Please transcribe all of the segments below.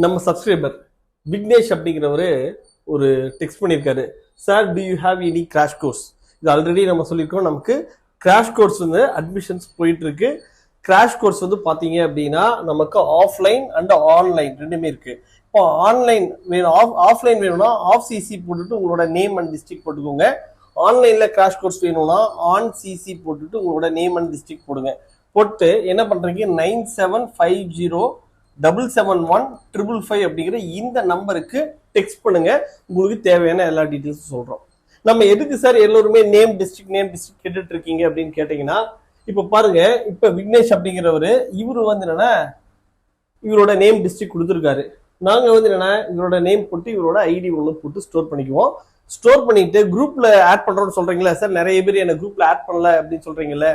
நம்ம சப்ஸ்கிரைபர் விக்னேஷ் அப்படிங்கிறவரு ஒரு டெக்ஸ்ட் பண்ணியிருக்காரு. Sir, to you have any crash course? இது ஆல்ரெடி நம்ம சொல்லியிருக்கோம். நமக்கு கிராஷ் கோர்ஸ் வந்து அட்மிஷன்ஸ் போயிட்டு இருக்கு. கிராஷ் கோர்ஸ் வந்து பார்த்தீங்க அப்படின்னா நமக்கு ஆஃப்லைன் அண்ட் ஆன்லைன் ரெண்டுமே இருக்கு. இப்போ ஆன்லைன் வேணும், ஆஃப்லைன் வேணும்னா ஆஃப் சிசி போட்டுட்டு உங்களோட நேம் அண்ட் டிஸ்ட்ரிக்ட் போட்டுக்கோங்க. ஆன்லைன்ல கிராஷ் கோர்ஸ் வேணும்னா ஆன் சிசி போட்டுட்டு உங்களோட நேம் அண்ட் டிஸ்ட்ரிக்ட் போடுங்க. போட்டு என்ன பண்றீங்க, 9750771555 அப்படிங்கிற இந்த நம்பருக்கு டெக்ஸ்ட் பண்ணுங்க. உங்களுக்கு தேவையான எல்லா டீட்டெயில்ஸும் சொல்றோம். நம்ம எதுக்கு சார் எல்லோருமே நேம் டிஸ்ட்ரிக்ட் கேட்டுட்டு இருக்கீங்க அப்படின்னு கேட்டீங்கன்னா, இப்ப பாருங்க, இப்ப விக்னேஷ் அப்படிங்கிறவரு இவரு வந்து என்னன்னா இவரோட நேம் டிஸ்ட்ரிக்ட் கொடுத்துருக்காரு. நாங்க வந்து என்னன்னா இவரோட நேம் போட்டு இவரோட ஐடி ஒன்று போட்டு ஸ்டோர் பண்ணிக்குவோம். ஸ்டோர் பண்ணிட்டு குரூப்ல ஆட் பண்றோம்னு சொல்றீங்களா சார், நிறைய பேர் என்ன குரூப்ல ஆட் பண்ணல அப்படின்னு சொல்றீங்கல்ல.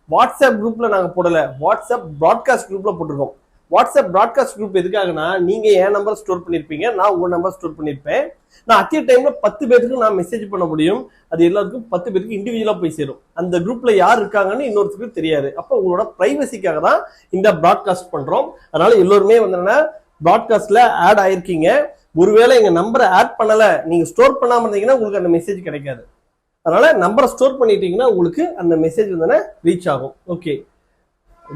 வாட்ஸ்அப் குரூப்ல நாங்க போடல, வாட்ஸ்அப் ப்ராட்காஸ்ட் குரூப்ல போட்டிருக்கோம். வாட்ஸ்அப் ப்ராட்காஸ்ட் குரூப் எதுக்காகனா, நீங்க என் நம்பர் ஸ்டோர் பண்ணிருப்பீங்க, நான் உங்க நம்பர் ஸ்டோர் பண்ணிருப்பேன். நான் அட் டைம்ல 10 பேருக்கு நான் மெசேஜ் பண்ண முடியும். அது எல்லாருக்கும் 10 பேருக்கு இண்டிவிஜுவலா போய் சேரும். அந்த குரூப்ல யார் இருக்காங்கன்னு இன்னொருத்தருக்கு தெரியாது. அப்ப உங்களோட பிரைவசிக்காக தான் இந்த ப்ராட்காஸ்ட் பண்றோம். அதனால எல்லோருமே வந்து ப்ராட்காஸ்ட்ல ஆட் ஆயிருக்கீங்க. ஒருவேளை எங்க நம்பரை ஆட் பண்ணல, நீங்க ஸ்டோர் பண்ணாம இருந்தீங்கன்னா உங்களுக்கு அந்த மெசேஜ் கிடைக்காது. அதனால நம்பரை ஸ்டோர் பண்ணிட்டீங்கன்னா உங்களுக்கு அந்த மெசேஜ் வந்து ரீச் ஆகும். Okay,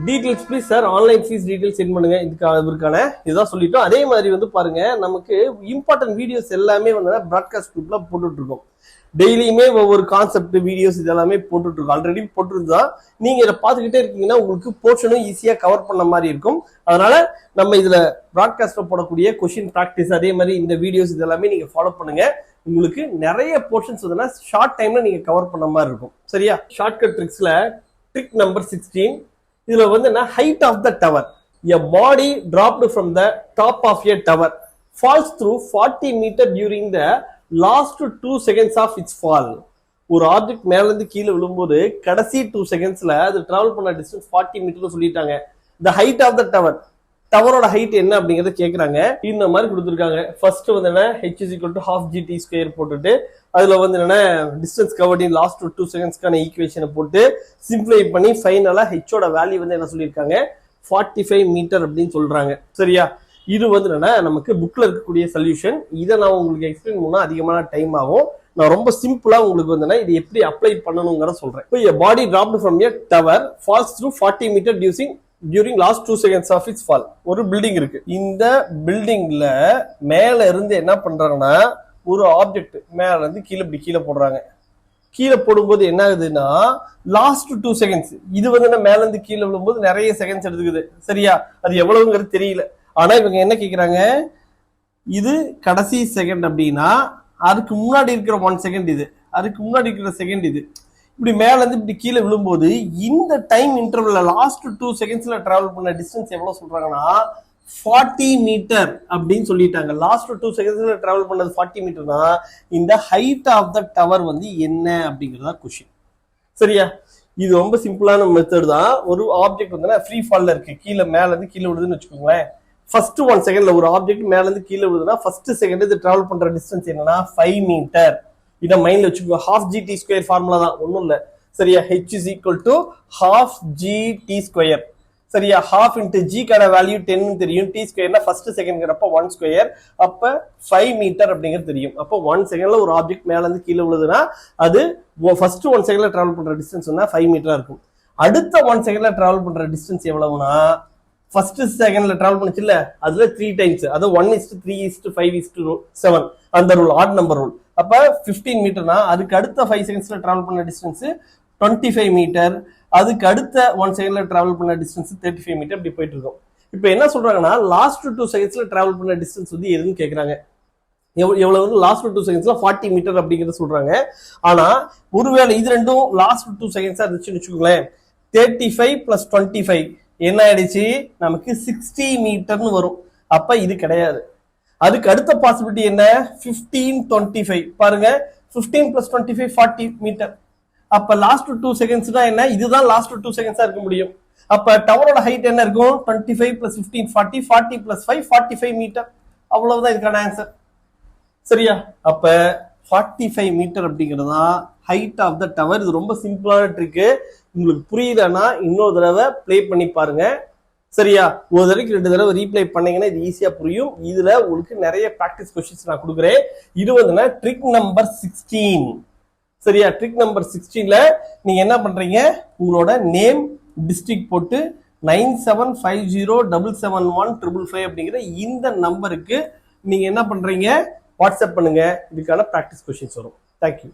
details please sir, online fees details sent பண்ணுங்க. இதுக்கான இதுதான் சொல்லிட்டோம். அதே மாதிரி வந்து பாருங்க, நமக்கு இம்பார்ட்டன்ட் வீடியோஸ் எல்லாமே வந்து ப்ராட்காஸ்ட் குரூப்ல போட்டுட்டு இருக்கோம். டெய்லியுமே ஒவ்வொரு கான்செப்ட் வீடியோஸ் இதெல்லாமே போட்டுட்டு இருக்கோம். ஆல்ரெடி போட்டுருந்தா நீங்க இதை பார்த்துக்கிட்டே இருக்கீங்கன்னா உங்களுக்கு போர்ஷனும் ஈஸியா கவர் பண்ண மாதிரி இருக்கும். அதனால நம்ம இதுல ப்ராட்காஸ்ட்ல போடக்கூடிய கொஸ்டின் பிராக்டிஸ், அதே மாதிரி இந்த வீடியோஸ் இதெல்லாமே நீங்க ஃபாலோ பண்ணுங்க. உங்களுக்கு நிறைய போர்ஷன்ஸ் வந்து ஷார்ட் டைம்ல நீங்க கவர் பண்ண மாதிரி இருக்கும். சரியா? ஷார்ட்கட் ட்ரிக்ஸ்ல ட்ரிக் நம்பர் 16, இதுல வந்து height of the tower. A body dropped from the top of a tower falls through 40 meter during the last 2 seconds of its fall. ஒரு ஆப்ஜெக்ட் மேல இருந்து கீழே விழும்போது கடைசி 2 செகண்ட்ஸ்ல அது டிராவல் பண்ண டிஸ்டன்ஸ் 40 மீட்டர் சொல்லிட்டாங்க. the height of the tower, டவரோட ஹைட் என்ன அப்படிங்கறத கேக்குறாங்க. இந்த மாதிரி கொடுத்துருக்காங்க. ஃபர்ஸ்ட் வந்து h is equal to half gt square போட்டுட்டு அதுல வந்து டிஸ்டன்ஸ் கவர்ட் இன் லாஸ்ட் 2 செகண்ட்ஸ்க்கான ஈக்குவேஷனை போட்டு சிம்பிளை பண்ணி ஃபைனலா ஹெச்சோட வேல்யூ வந்து என்ன சொல்லியிருக்காங்க, 45 மீட்டர் அப்படின்னு சொல்றாங்க. சரியா? இது வந்து நமக்கு புக்ல இருக்கக்கூடிய சொல்யூஷன். இதை நான் உங்களுக்கு எக்ஸ்பிளைன் பண்ணா அதிகமான டைம் ஆகும். நான் ரொம்ப சிம்பிளா உங்களுக்கு வந்து இது எப்படி அப்ளை பண்ணணுங்கிற சொல்றேன். இப்போ a body dropped from a tower falls through 40 meter during last 2 seconds of its fall. ஒரு பில்டிங் இருக்கு. இந்த பில்டிங்ல மேல இருந்து என்ன பண்றாங்கன்னா, ஒரு ஆப்ஜெக்ட் மேல இருந்து கீழே போடுறாங்க. கீழே போடும்போது என்ன ஆகுதுன்னா, லாஸ்ட் 2 செகண்ட்ஸ் இது வந்து மேல இருந்து கீழே விழும்போது நிறைய செகண்ட்ஸ் எடுத்துக்குது. சரியா? அது எவ்வளவுங்கிறது தெரியல. ஆனா இவங்க என்ன கேக்குறாங்க, இது கடைசி செகண்ட் அப்படின்னா அதுக்கு முன்னாடி இருக்கிற 1 செகண்ட் இது, அதுக்கு முன்னாடி இருக்கிற செகண்ட் இது, இப்படி மேல இருந்து இப்படி கீழே விழும்போது இந்த டைம் இன்டர்வல்ல லாஸ்ட் 2 செகண்ட்ஸ்ல டிராவல் பண்ண டிஸ்டன்ஸ் எவ்வளவு சொல்றாங்கன்னா 40 மீட்டர் அப்படின்னு சொல்லிட்டாங்க. லாஸ்ட் 2 செகண்ட்ஸ்ல டிராவல் பண்ணது 40 மீட்டர்னா இந்த ஹைட் ஆஃப் த டவர் வந்து என்ன அப்படிங்கறதா கொஸ்டின். சரியா? இது ரொம்ப சிம்பிளான மெத்தட் தான். ஒரு ஆப்ஜெக்ட் வந்து ஃப்ரீ ஃபால்ல இருக்கு, கீழே மேல இருந்து கீழே விழுதுன்னு வச்சுக்கோங்களேன். ஃபர்ஸ்ட் 1 செகண்ட்ல ஒரு ஆப்ஜெக்ட் மேல இருந்து கீழே விழுதுன்னா ஃபர்ஸ்ட் செகண்ட் இது டிராவல் பண்ற டிஸ்டன்ஸ் என்னன்னா 5 மீட்டர். இதை மைண்ட்ல வச்சுக்கோ. half gt ஸ்கொயர் ஃபார்முலா தான், ஒன்றும் இல்லை. சரியா? h is equal to half gt square. சரியா? half into g கான வேல்யூ 10 தெரியும். t ஸ்கொயர்னா ஃபர்ஸ்ட் செகண்ட்ங்கிறப்ப 1 ஸ்கொயர், அப்ப 5 மீட்டர் அப்படிங்கிறது தெரியும். அப்போ 1 செகண்ட்ல ஒரு ஆப்ஜெக்ட் மேல இருந்து கீழே விழுதுன்னா அது ஃபர்ஸ்ட் 1 செகண்ட்ல டிராவல் பண்ற டிஸ்டன்ஸ் 5 மீட்டரா இருக்கும். அடுத்த 1 செகண்ட்ல டிராவல் பண்ற டிஸ்டன்ஸ் எவ்வளவுனா, ஃபர்ஸ்ட் செகண்ட்ல டிராவல் பண்ணுச்சு இல்ல, அதுல 3 டைம்ஸ், அது 1:3:5:7 அந்த ரூல், ஆட் நம்பர் ரூல். அப்ப 15 மீட்டர்னா அதுக்கு அடுத்த 5 செகண்ட்ஸ்ல டிராவல் பண்ண டிஸ்டன்ஸ் 25 மீட்டர், அதுக்கு அடுத்த 1 செகண்ட்ல டிராவல் பண்ண டிஸ்டன்ஸ் 35 மீட்டர், இப்படி போயிட்டு இருக்கும். இப்ப என்ன சொல்றாங்கன்னா, லாஸ்ட் 2 செகண்ட்ஸ்ல டிராவல் பண்ண டிஸ்டன்ஸ் வந்து எதுன்னு கேக்குறாங்க. எவ்வளவு? லாஸ்ட் 2 செகண்ட்ஸ்ல 40 மீட்டர் அப்படிங்கறத சொல்றாங்க. ஆனா ஒருவேளை இது ரெண்டும் லாஸ்ட் 2 செகண்ட்ஸா இருந்துச்சுன்னு வச்சுக்கோங்களேன், 35 + 25 என்ன ஆயிடுச்சு, நமக்கு 60 மீட்டர்னு வரும். அப்ப இது கிடையாது. அதுக்கு அடுத்த பாசிபிலிட்டி என்ன, 15-25. பாருங்க, 15 + 25 40 மீட்டர். அப்ப லாஸ்ட் 2 செகண்ட்ஸ் தான் என்ன, இதுதான் லாஸ்ட் 2 செகண்ட்ஸா இருக்க முடியும். அப்ப டவரோட ஹைட் என்ன இருக்கும், 25 + 15 40, 40 + 5 45 மீட்டர். அவ்வளவுதான் இதுக்கான ஆன்சர். சரியா? அப்ப 45 மீட்டர் அப்படிங்கிறது தான் ஹைட் ஆஃப் த டவர். இது ரொம்ப சிம்பிளான ட்ரிக்கு. உங்களுக்கு புரியலன்னா இன்னொரு தடவை ப்ளே பண்ணி பாருங்க. சரியா? ஒரு தடவைக்கு 2 தடவை ரீப்ளை பண்ணீங்கன்னா இது ஈஸியா புரியும். இதுல உங்களுக்கு நிறைய பிராக்டிஸ் கொஸ்டின்ஸ் நான் கொடுக்குறேன். இது வந்து ட்ரிக் நம்பர் 16. சரியா? ட்ரிக் நம்பர் 16ல நீங்க என்ன பண்றீங்க, உங்களோட நேம் டிஸ்ட்ரிக்ட் போட்டு 9750771555 அப்படிங்கிற இந்த நம்பருக்கு நீங்க என்ன பண்றீங்க, வாட்ஸ்அப் பண்ணுங்க. இதுக்கான பிராக்டிஸ் கொஸ்டின்ஸ் வரும். தேங்க்யூ.